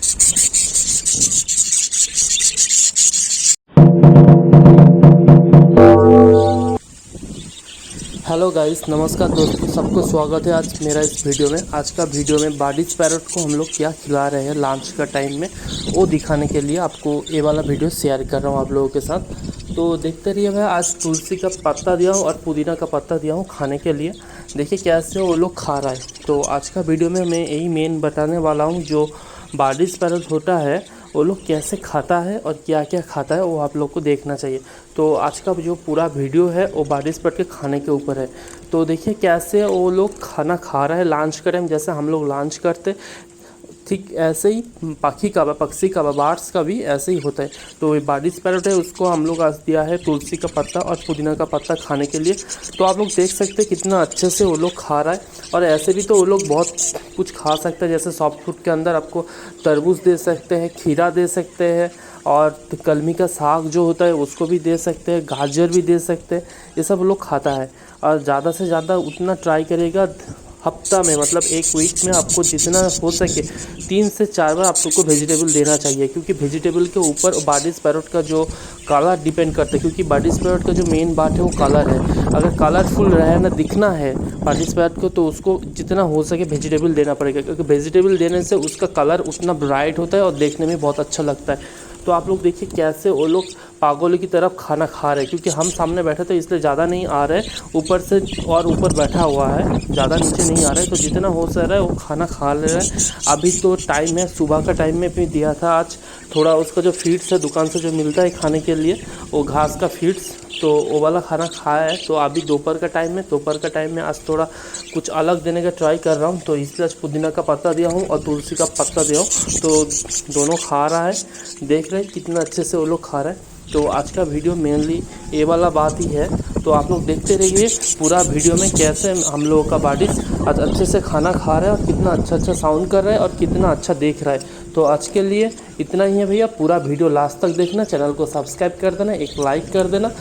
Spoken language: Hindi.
हेलो गाइस, नमस्कार दोस्तों, सबको स्वागत है आज मेरा इस वीडियो में। आज का वीडियो में बाडिज पैरट को हम लोग क्या खिला रहे हैं लंच का टाइम में, वो दिखाने के लिए आपको ये वाला वीडियो शेयर कर रहा हूँ आप लोगों के साथ। तो देखते रहिए भाई, आज तुलसी का पत्ता दिया हूँ और पुदीना का पत्ता दिया हूँ खाने के लिए। देखिए कैसे वो लोग खा रहा है। तो आज का वीडियो में मैं यही मेन बताने वाला हूँ, जो बाडिज पैरट होता है वो लोग कैसे खाता है और क्या क्या खाता है वो आप लोग को देखना चाहिए। तो आज का जो पूरा वीडियो है वो बाडिज पैरट के खाने के ऊपर है। तो देखिए कैसे वो लोग खाना खा रहा है लंच का टाइम, जैसे हम लोग लंच करते ठीक ऐसे ही पक्षी का बार्ड्स का भी ऐसे ही होता है। तो ये बाडिज पैरट है, उसको हम लोग आज दिया है तुलसी का पत्ता और पुदीना का पत्ता खाने के लिए। तो आप लोग देख सकते हैं कितना अच्छे से वो लोग खा रहा है। और ऐसे भी तो वो लोग बहुत कुछ खा सकते हैं, जैसे सॉफ्ट फूड के अंदर आपको तरबूज दे सकते हैं, खीरा दे सकते हैं, और कलमी का साग जो होता है उसको भी दे सकते हैं, गाजर भी दे सकते हैं। ये सब लोग खाता है। और ज़्यादा से ज़्यादा उतना ट्राई करेगा हफ्ता में, मतलब एक वीक में आपको जितना हो सके 3 से 4 बार आप लोग को वेजिटेबल देना चाहिए, क्योंकि वेजिटेबल के ऊपर बाडिज पैरट का जो कलर डिपेंड करता है। क्योंकि बाडिज पैरट का जो मेन बात है वो कलर है। अगर कलरफुल रहे ना, दिखना है बाडिज पैरट को, तो उसको जितना हो सके वेजिटेबल देना पड़ेगा, क्योंकि वेजिटेबल देने से उसका कलर उतना ब्राइट होता है और देखने में बहुत अच्छा लगता है। तो आप लोग देखिए कैसे वो लोग पागलों की तरफ खाना खा रहे हैं। क्योंकि हम सामने बैठे थे इसलिए ज़्यादा नहीं आ रहे, ऊपर से और ऊपर बैठा हुआ है, ज़्यादा नीचे नहीं आ रहा है। तो जितना हो सक रहा है वो खाना खा ले रहा है। अभी तो टाइम है, सुबह का टाइम में भी दिया था आज थोड़ा उसका जो फीड्स है दुकान से जो मिलता है खाने के लिए, वो घास का फीड्स, तो वो वाला खाना खाया है। तो अभी दोपहर का टाइम में आज थोड़ा कुछ अलग देने का ट्राई कर रहा हूँ। तो इसलिए आज पुदीना का पत्ता दिया हूँ और तुलसी का पत्ता दिया हूँ। तो दोनों खा रहा है, देख रहे हैं कितना अच्छे से वो लोग खा रहा है। तो आज का वीडियो मेनली ये वाला बात ही है। तो आप लोग देखते रहिए पूरा वीडियो में कैसे हम लोगों का बाडिज आज अच्छे से खाना खा रहा है और कितना अच्छा साउंड कर रहा है और कितना अच्छा देख रहा है। तो आज के लिए इतना ही है भैया। पूरा वीडियो लास्ट तक देखना, चैनल को सब्सक्राइब कर देना, एक लाइक कर देना।